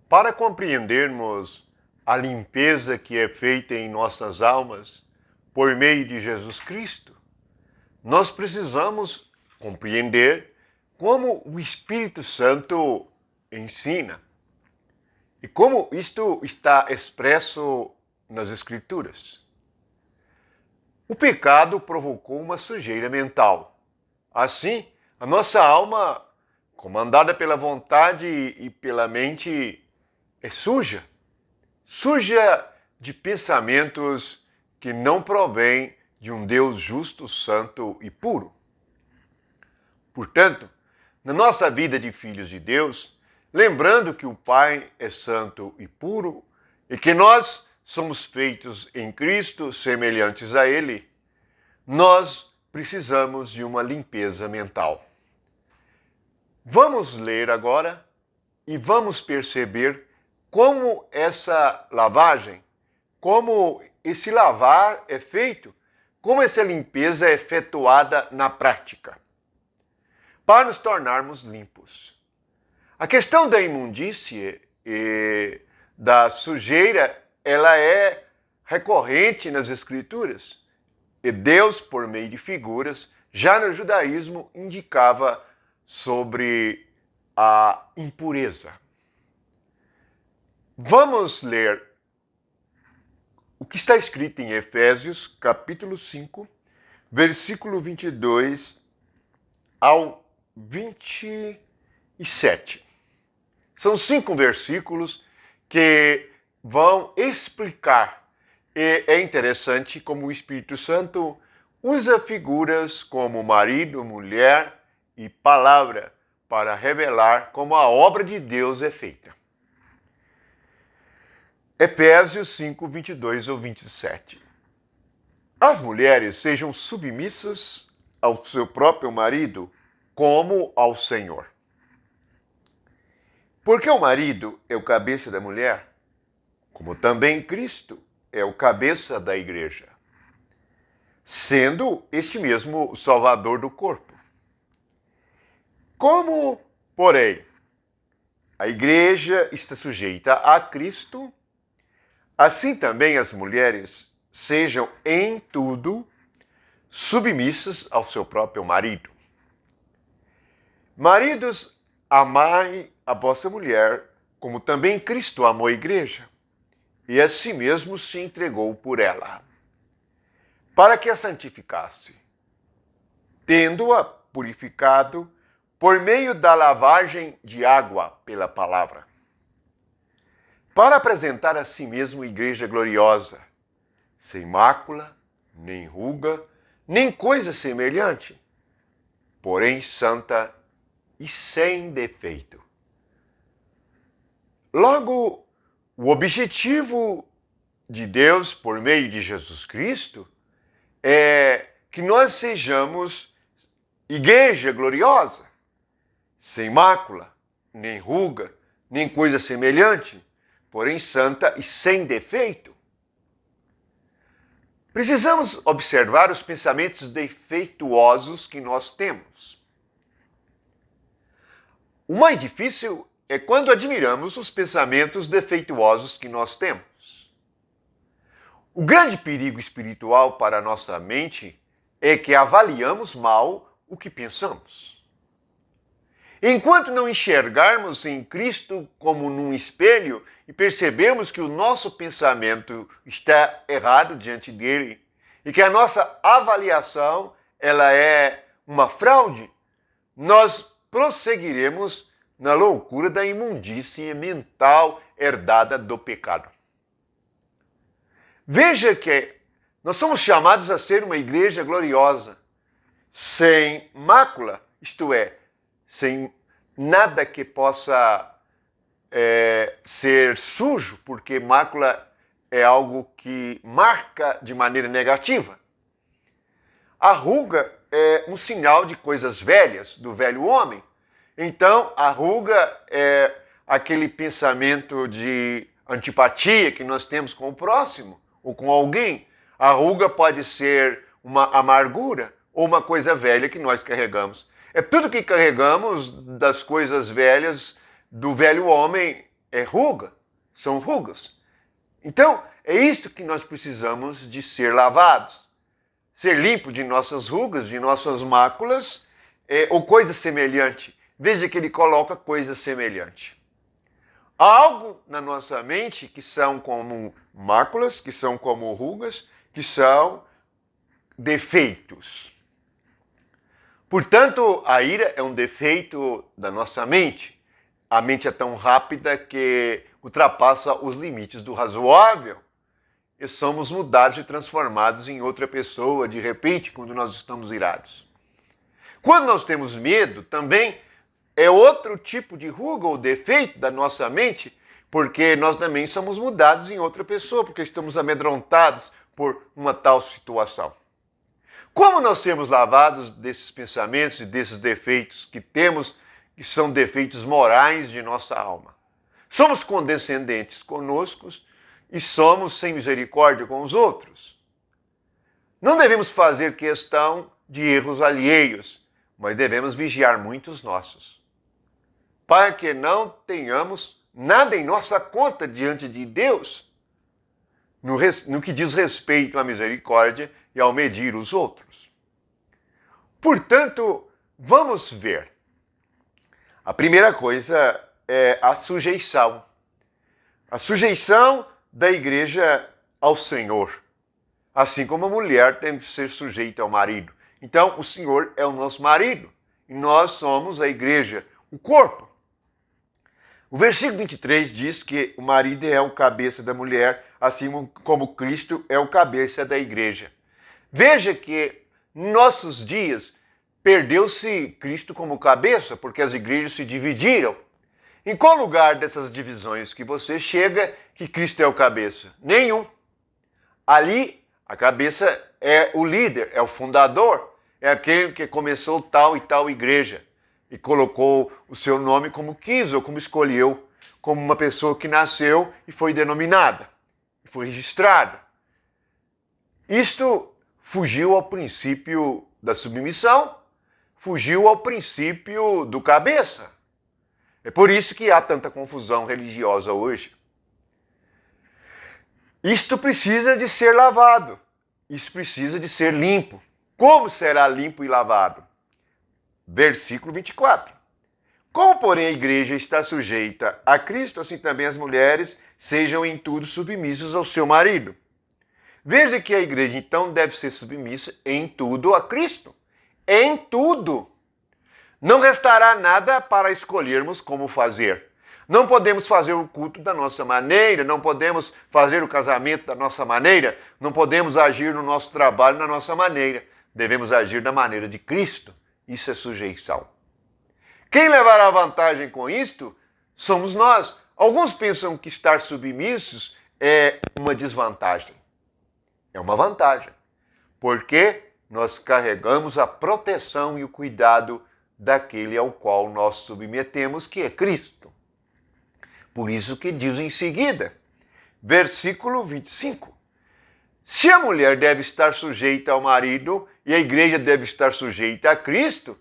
Para compreendermos a limpeza que é feita em nossas almas por meio de Jesus Cristo, nós precisamos compreender como o Espírito Santo ensina e como isto está expresso nas Escrituras. O pecado provocou uma sujeira mental. Assim, a nossa alma, comandada pela vontade e pela mente, é suja. Suja de pensamentos que não provêm de um Deus justo, santo e puro. Portanto, na nossa vida de filhos de Deus, lembrando que o Pai é santo e puro e que nós somos feitos em Cristo semelhantes a Ele, nós precisamos de uma limpeza mental. Vamos ler agora e vamos perceber como essa lavagem, como esse lavar é feito, como essa limpeza é efetuada na prática, para nos tornarmos limpos. A questão da imundície e da sujeira, ela é recorrente nas Escrituras. E Deus, por meio de figuras, já no judaísmo indicava sobre a impureza. Vamos ler o que está escrito em Efésios, capítulo 5, versículo 22 ao 27. São 5 versículos que vão explicar. E é interessante como o Espírito Santo usa figuras como marido, mulher e palavra para revelar como a obra de Deus é feita. Efésios 5, 22 ou 27. As mulheres sejam submissas ao seu próprio marido como ao Senhor. Porque o marido é o cabeça da mulher, como também Cristo é o cabeça da igreja, sendo este mesmo o Salvador do corpo. Como, porém, a igreja está sujeita a Cristo, assim também as mulheres sejam em tudo submissas ao seu próprio marido. Maridos, amai a vossa mulher, como também Cristo amou a igreja, e a si mesmo se entregou por ela, para que a santificasse, tendo-a purificado por meio da lavagem de água pela palavra, para apresentar a si mesmo igreja gloriosa, sem mácula, nem ruga, nem coisa semelhante, porém santa e sem defeito. Logo, o objetivo de Deus por meio de Jesus Cristo é que nós sejamos igreja gloriosa, sem mácula, nem ruga, nem coisa semelhante, porém santa e sem defeito. Precisamos observar os pensamentos defeituosos que nós temos. O mais difícil é quando admiramos os pensamentos defeituosos que nós temos. O grande perigo espiritual para a nossa mente é que avaliamos mal o que pensamos. Enquanto não enxergarmos em Cristo como num espelho e percebemos que o nosso pensamento está errado diante dele e que a nossa avaliação ela é uma fraude, nós prosseguiremos na loucura da imundície mental herdada do pecado. Veja que nós somos chamados a ser uma igreja gloriosa, sem mácula, isto é, sem nada que possa ser sujo, porque mácula é algo que marca de maneira negativa. A ruga é um sinal de coisas velhas, do velho homem. Então, a ruga é aquele pensamento de antipatia que nós temos com o próximo ou com alguém. A ruga pode ser uma amargura ou uma coisa velha que nós carregamos. É tudo que carregamos das coisas velhas do velho homem é ruga, são rugas. Então, é isto que nós precisamos de ser lavados. Ser limpo de nossas rugas, de nossas máculas, ou coisa semelhante. Veja que ele coloca coisa semelhante. Há algo na nossa mente que são como máculas, que são como rugas, que são defeitos. Portanto, a ira é um defeito da nossa mente. A mente é tão rápida que ultrapassa os limites do razoável. E somos mudados e transformados em outra pessoa, de repente, quando nós estamos irados. Quando nós temos medo, também é outro tipo de ruga ou defeito da nossa mente, porque nós também somos mudados em outra pessoa, porque estamos amedrontados por uma tal situação. Como nós sermos lavados desses pensamentos e desses defeitos que temos, que são defeitos morais de nossa alma? Somos condescendentes conosco e somos sem misericórdia com os outros. Não devemos fazer questão de erros alheios, mas devemos vigiar muito os nossos, para que não tenhamos nada em nossa conta diante de Deus, no que diz respeito à misericórdia e ao medir os outros. Portanto, vamos ver. A primeira coisa é a sujeição. A sujeição da igreja ao Senhor. Assim como a mulher tem que ser sujeita ao marido. Então, o Senhor é o nosso marido. E nós somos a igreja, o corpo. O versículo 23 diz que o marido é o cabeça da mulher, assim como Cristo é o cabeça da igreja. Veja que em nossos dias perdeu-se Cristo como cabeça, porque as igrejas se dividiram. Em qual lugar dessas divisões que você chega que Cristo é o cabeça? Nenhum. Ali, a cabeça é o líder, é o fundador, é aquele que começou tal e tal igreja e colocou o seu nome como quis ou como escolheu, como uma pessoa que nasceu e foi denominada, foi registrada. Isto fugiu ao princípio da submissão, fugiu ao princípio do cabeça. É por isso que há tanta confusão religiosa hoje. Isto precisa de ser lavado. Isso precisa de ser limpo. Como será limpo e lavado? Versículo 24. Como, porém, a igreja está sujeita a Cristo, assim também as mulheres sejam em tudo submissas ao seu marido. Veja que a igreja, então, deve ser submissa em tudo a Cristo. Em tudo. Não restará nada para escolhermos como fazer. Não podemos fazer o culto da nossa maneira, não podemos fazer o casamento da nossa maneira, não podemos agir no nosso trabalho da nossa maneira. Devemos agir da maneira de Cristo. Isso é sujeição. Quem levará vantagem com isto somos nós. Alguns pensam que estar submissos é uma desvantagem. É uma vantagem, porque nós carregamos a proteção e o cuidado daquele ao qual nós submetemos, que é Cristo. Por isso que diz em seguida, versículo 25, se a mulher deve estar sujeita ao marido e a igreja deve estar sujeita a Cristo,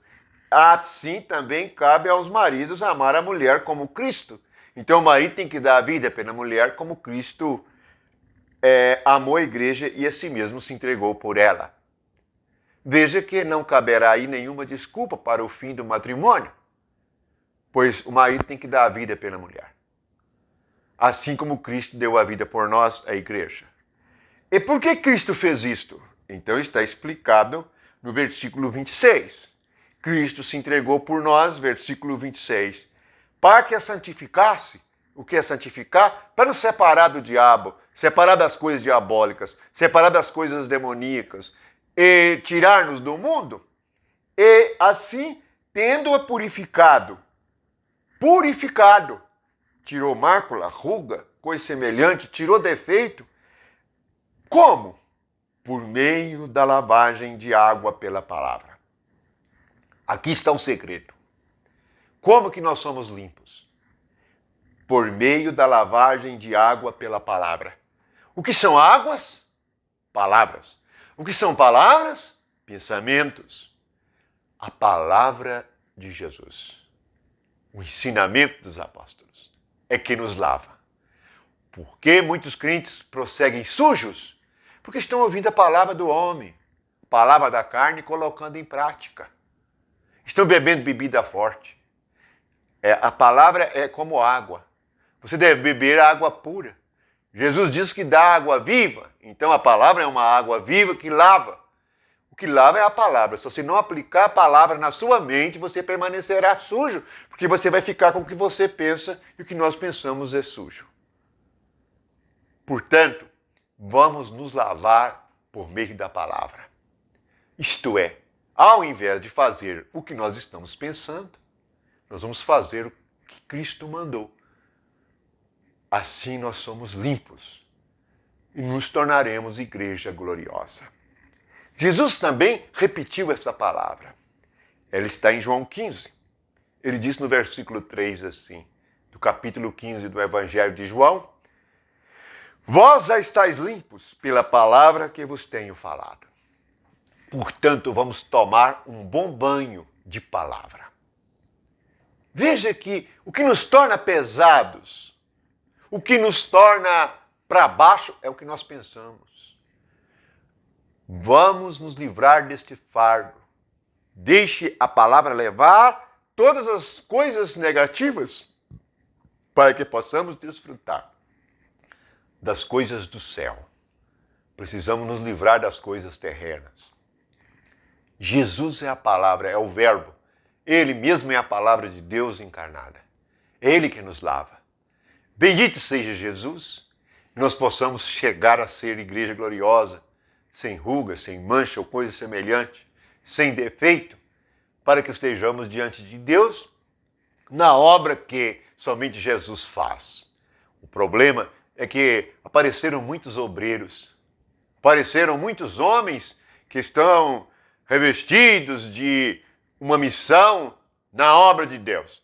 assim também cabe aos maridos amar a mulher como Cristo. Então o marido tem que dar a vida pela mulher como Cristo amou a igreja e a si mesmo se entregou por ela. Veja que não caberá aí nenhuma desculpa para o fim do matrimônio, pois o marido tem que dar a vida pela mulher. Assim como Cristo deu a vida por nós, a igreja. E por que Cristo fez isto? Então está explicado no versículo 26. Cristo se entregou por nós, versículo 26, para que a santificasse. O que é santificar? Para nos separar do diabo, separar das coisas diabólicas, separar das coisas demoníacas, e tirar-nos do mundo, e assim, tendo-a purificado, tirou mácula, ruga, coisa semelhante, tirou defeito. Como? Por meio da lavagem de água pela palavra. Aqui está o segredo. Como que nós somos limpos? Por meio da lavagem de água pela palavra. O que são águas? Palavras. O que são palavras? Pensamentos. A palavra de Jesus. O ensinamento dos apóstolos. é que nos lava. Por que muitos crentes prosseguem sujos? Porque estão ouvindo a palavra do homem, a palavra da carne, colocando em prática. Estão bebendo bebida forte. A palavra é como água. Você deve beber água pura. Jesus diz que dá água viva. Então a palavra é uma água viva que lava. O que lava é a palavra. Se você não aplicar a palavra na sua mente, você permanecerá sujo, porque você vai ficar com o que você pensa e o que nós pensamos é sujo. Portanto, vamos nos lavar por meio da palavra. Isto é, ao invés de fazer o que nós estamos pensando, nós vamos fazer o que Cristo mandou. Assim nós somos limpos e nos tornaremos igreja gloriosa. Jesus também repetiu essa palavra. Ela está em João 15. Ele diz no versículo 3 assim, do capítulo 15 do Evangelho de João: Vós já estáis limpos pela palavra que vos tenho falado. Portanto, vamos tomar um bom banho de palavra. Veja que o que nos torna pesados, o que nos torna para baixo é o que nós pensamos. Vamos nos livrar deste fardo. Deixe a palavra levar todas as coisas negativas para que possamos desfrutar das coisas do céu. Precisamos nos livrar das coisas terrenas. Jesus é a palavra, é o verbo. Ele mesmo é a palavra de Deus encarnada. É Ele que nos lava. Bendito seja Jesus, e nós possamos chegar a ser igreja gloriosa, sem ruga, sem mancha ou coisa semelhante, sem defeito, para que estejamos diante de Deus na obra que somente Jesus faz. O problema é que apareceram muitos obreiros, apareceram muitos homens que estão revestidos de uma missão na obra de Deus.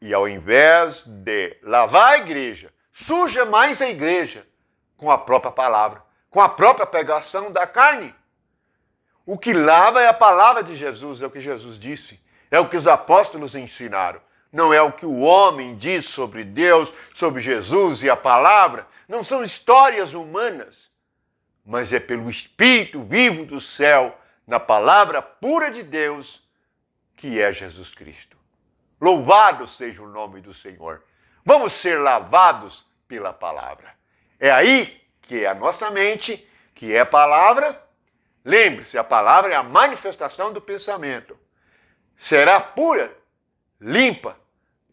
E ao invés de lavar a igreja, suja mais a igreja com a própria palavra, com a própria pregação da carne. O que lava é a palavra de Jesus, é o que Jesus disse, é o que os apóstolos ensinaram. Não é o que o homem diz sobre Deus, sobre Jesus e a palavra. Não são histórias humanas, mas é pelo Espírito vivo do céu, na palavra pura de Deus, que é Jesus Cristo. Louvado seja o nome do Senhor. Vamos ser lavados pela palavra. É aí que é a nossa mente, que é a palavra. Lembre-se, a palavra é a manifestação do pensamento. Será pura, limpa,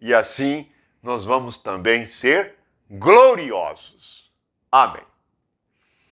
e assim nós vamos também ser gloriosos. Amém.